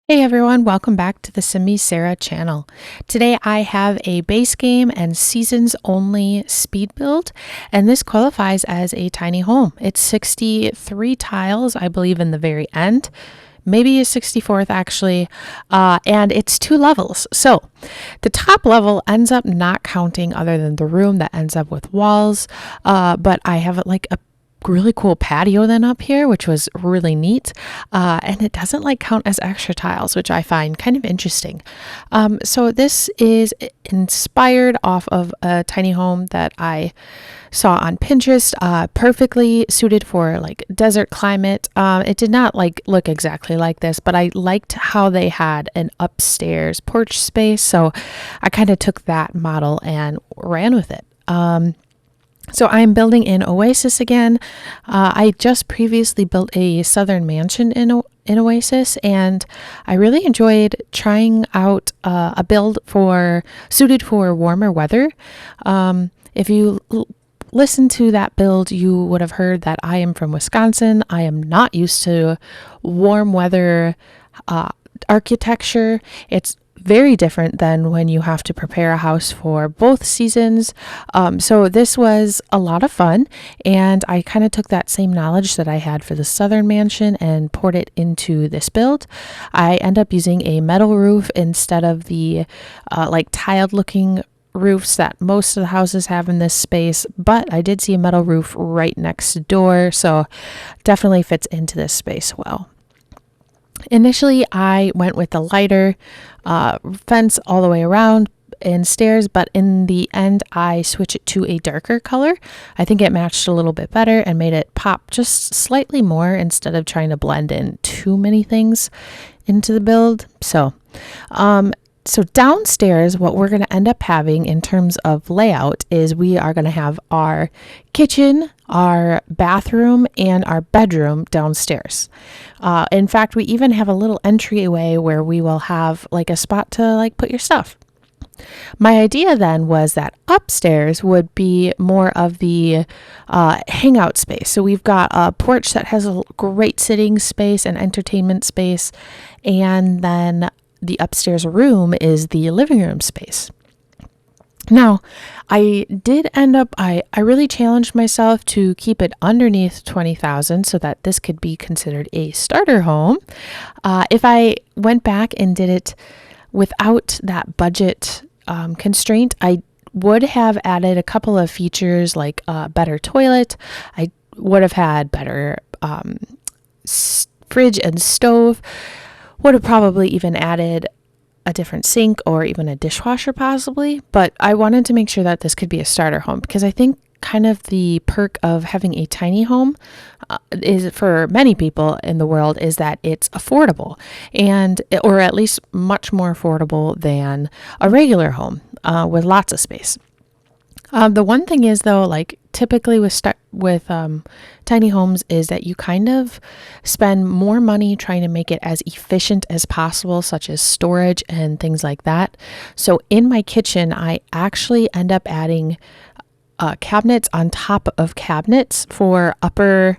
Hey everyone, welcome back to the Simi Sarah channel. Today I have a base game and seasons only speed build, and this qualifies as a tiny home. It's 63 tiles, I believe, in the very end, maybe a 64th actually, and it's 2 levels. So the top level ends up not counting other than the room that ends up with walls, but I have like a really cool patio then up here, which was really neat. And it doesn't like count as extra tiles, which I find kind of interesting. So this is inspired off of a tiny home that I saw on Pinterest, perfectly suited for like desert climate. It did not like look exactly like this, but I liked how they had an upstairs porch space. So I kind of took that model and ran with it. So I'm building in Oasis again. I just previously built a southern mansion in Oasis, and I really enjoyed trying out a build suited for warmer weather. If you listen to that build, you would have heard that I am from Wisconsin. I am not used to warm weather architecture. It's very different than when you have to prepare a house for both seasons. So this was a lot of fun, and I kind of took that same knowledge that I had for the southern mansion and poured it into this build. I end up using a metal roof instead of the like tiled looking roofs that most of the houses have in this space, but I did see a metal roof right next door, so definitely fits into this space well. Initially, I went with the lighter fence all the way around and stairs, but in the end, I switched it to a darker color. I think it matched a little bit better and made it pop just slightly more instead of trying to blend in too many things into the build. So downstairs, what we're going to end up having in terms of layout is we are going to have our kitchen, our bathroom, and our bedroom downstairs. In fact, we even have a little entryway where we will have like a spot to like put your stuff. My idea then was that upstairs would be more of the hangout space. So we've got a porch that has a great sitting space and entertainment space, and then the upstairs room is the living room space. Now, I did end up, I really challenged myself to keep it underneath 20,000 so that this could be considered a starter home. If I went back and did it without that budget constraint, I would have added a couple of features like a better toilet. I would have had better fridge and stove. Would have probably even added a different sink or even a dishwasher possibly, but I wanted to make sure that this could be a starter home because I think kind of the perk of having a tiny home is for many people in the world is that it's affordable, and or at least much more affordable than a regular home with lots of space. The one thing is though, like typically with tiny homes is that you kind of spend more money trying to make it as efficient as possible, such as storage and things like that. So in my kitchen, I actually end up adding cabinets on top of cabinets for upper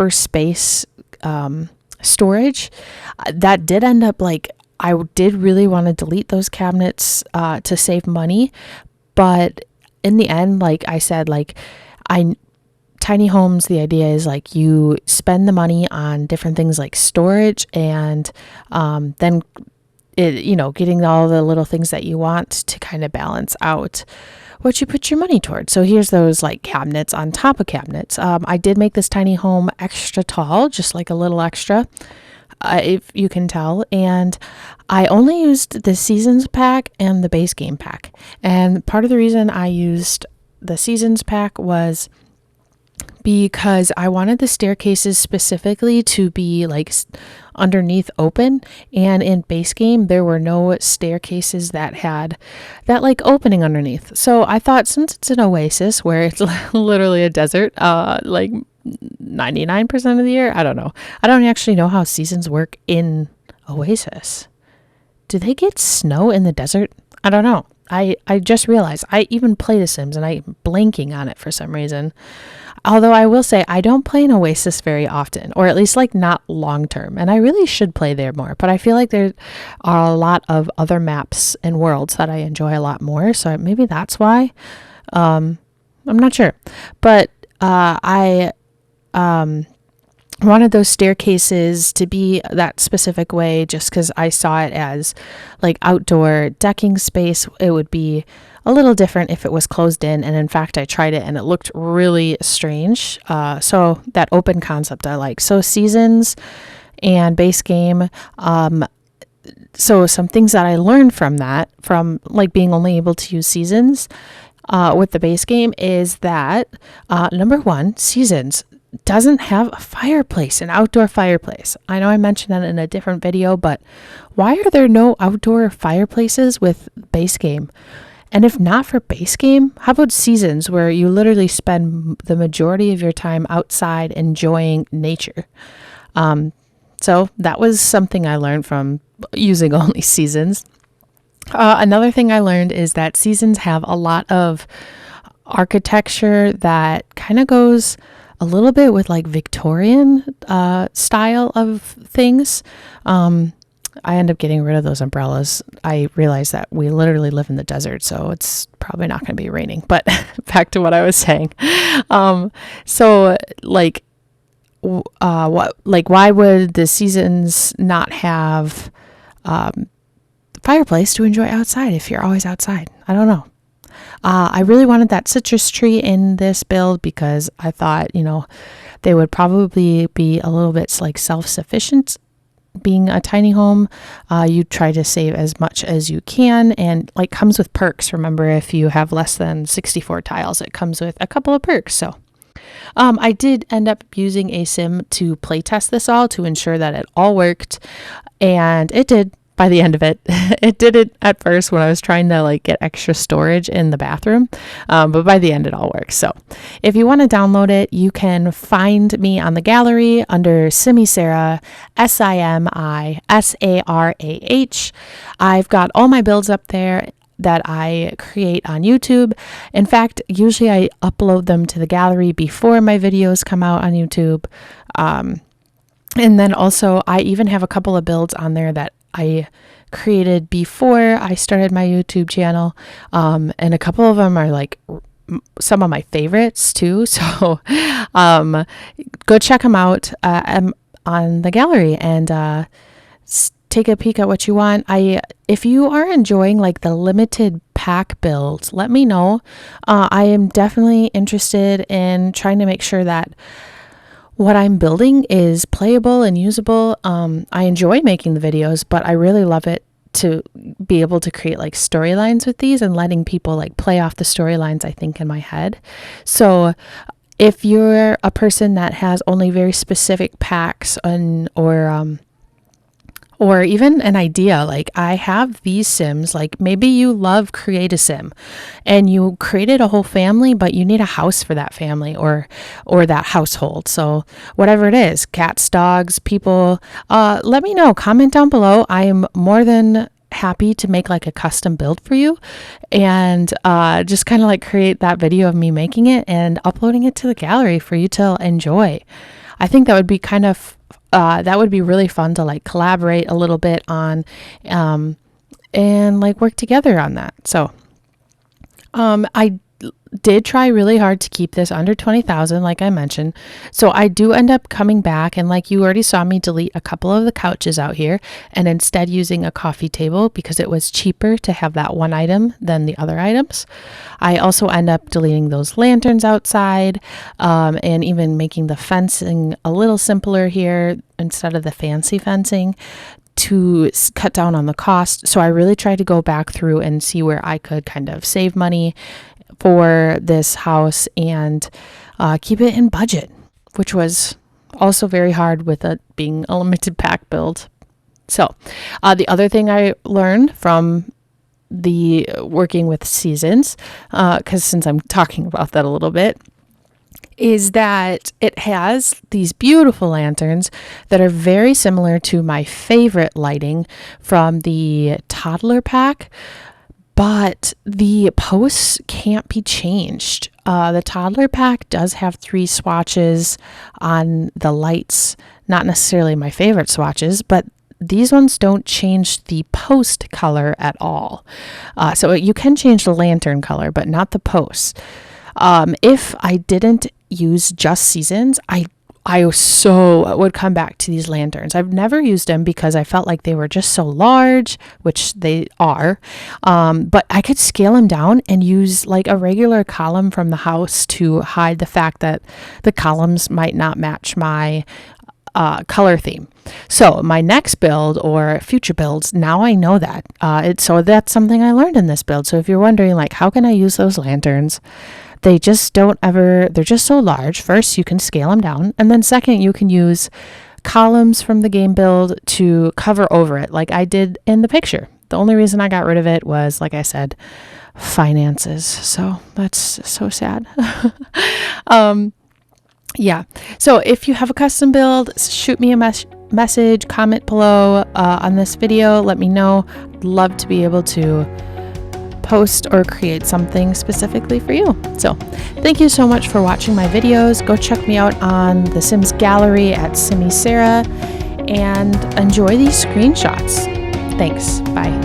space storage. That did end up like I did really want to delete those cabinets to save money, but in the end, like I said, tiny homes, the idea is like you spend the money on different things like storage and then getting all the little things that you want to kind of balance out what you put your money towards. So here's those like cabinets on top of cabinets. I did make this tiny home extra tall, just like a little extra, if you can tell. And I only used the seasons pack and the base game pack. And part of the reason I used the seasons pack was because I wanted the staircases specifically to be like underneath open, and in base game there were no staircases that had that like opening underneath. So I thought, since it's an oasis where it's literally a desert, like 99% of the year, I don't know. I don't actually know how seasons work in Oasis. Do they get snow in the desert? I don't know. I just realized I even play The Sims and I'm blanking on it for some reason. Although I will say I don't play in Oasis very often, or at least like not long term. And I really should play there more. But I feel like there are a lot of other maps and worlds that I enjoy a lot more. So maybe that's why. I'm not sure. But I wanted those staircases to be that specific way just because I saw it as like outdoor decking space. It would be a little different if it was closed in, and in fact I tried it and it looked really strange. So that open concept I like. So seasons and base game, so some things that I learned from that, from like being only able to use seasons with the base game, is that number one, seasons doesn't have a fireplace, an outdoor fireplace. I know I mentioned that in a different video, but why are there no outdoor fireplaces with base game? And if not for base game, how about seasons, where you literally spend the majority of your time outside enjoying nature? So that was something I learned from using only seasons. Another thing I learned is that seasons have a lot of architecture that kind of goes a little bit with like Victorian style of things. I end up getting rid of those umbrellas. I realize that we literally live in the desert, so it's probably not going to be raining. But back to what I was saying. So like, why would the seasons not have fireplace to enjoy outside if you're always outside? I don't know. I really wanted that citrus tree in this build because I thought, they would probably be a little bit like self-sufficient. Being a tiny home, you try to save as much as you can, and like comes with perks. Remember, if you have less than 64 tiles, it comes with a couple of perks. So I did end up using a sim to play test this all to ensure that it all worked, and it did. By the end of it, it did it at first when I was trying to like get extra storage in the bathroom, but by the end it all works. So if you want to download it, you can find me on the gallery under SimiSarah, SIMISARAH. I've got all my builds up there that I create on YouTube. In fact, usually I upload them to the gallery before my videos come out on YouTube. And then also I even have a couple of builds on there that I created before I started my YouTube channel. And a couple of them are like some of my favorites too. So go check them out on the gallery and take a peek at what you want. If you are enjoying like the limited pack builds, let me know. I am definitely interested in trying to make sure that what I'm building is playable and usable. I enjoy making the videos, but I really love it to be able to create like storylines with these and letting people like play off the storylines I think in my head. So if you're a person that has only very specific packs or even an idea, like I have these sims, like maybe you love create a sim and you created a whole family, but you need a house for that family or that household. So whatever it is, cats, dogs, people, let me know, comment down below. I am more than happy to make like a custom build for you and just kind of like create that video of me making it and uploading it to the gallery for you to enjoy. I think that would be kind of that would be really fun to like collaborate a little bit on and like work together on that. So I did try really hard to keep this under 20,000 like I mentioned. So I do end up coming back and like you already saw me delete a couple of the couches out here and instead using a coffee table because it was cheaper to have that one item than the other items. I also end up deleting those lanterns outside and even making the fencing a little simpler here instead of the fancy fencing to cut down on the cost. So I really tried to go back through and see where I could kind of save money for this house and keep it in budget, which was also very hard with it being a limited pack build. So the other thing I learned from the working with seasons, because since I'm talking about that a little bit, is that it has these beautiful lanterns that are very similar to my favorite lighting from the toddler pack. but the posts can't be changed. The toddler pack does have 3 swatches on the lights, not necessarily my favorite swatches, but these ones don't change the post color at all. So you can change the lantern color, but not the posts. If I didn't use just seasons, I would come back to these lanterns. I've never used them because I felt like they were just so large, which they are. But I could scale them down and use like a regular column from the house to hide the fact that the columns might not match my color theme. So my next build or future builds, now I know that. So that's something I learned in this build. So if you're wondering, like, how can I use those lanterns? They just they're just so large. First, you can scale them down. And then second, you can use columns from the game build to cover over it, like I did in the picture. The only reason I got rid of it was, like I said, finances. So that's so sad. Yeah. So if you have a custom build, shoot me a message, comment below on this video. Let me know. I'd love to be able to post or create something specifically for you. So thank you so much for watching my videos. Go check me out on the Sims gallery at Simmy Sarah and enjoy these screenshots. Thanks. Bye.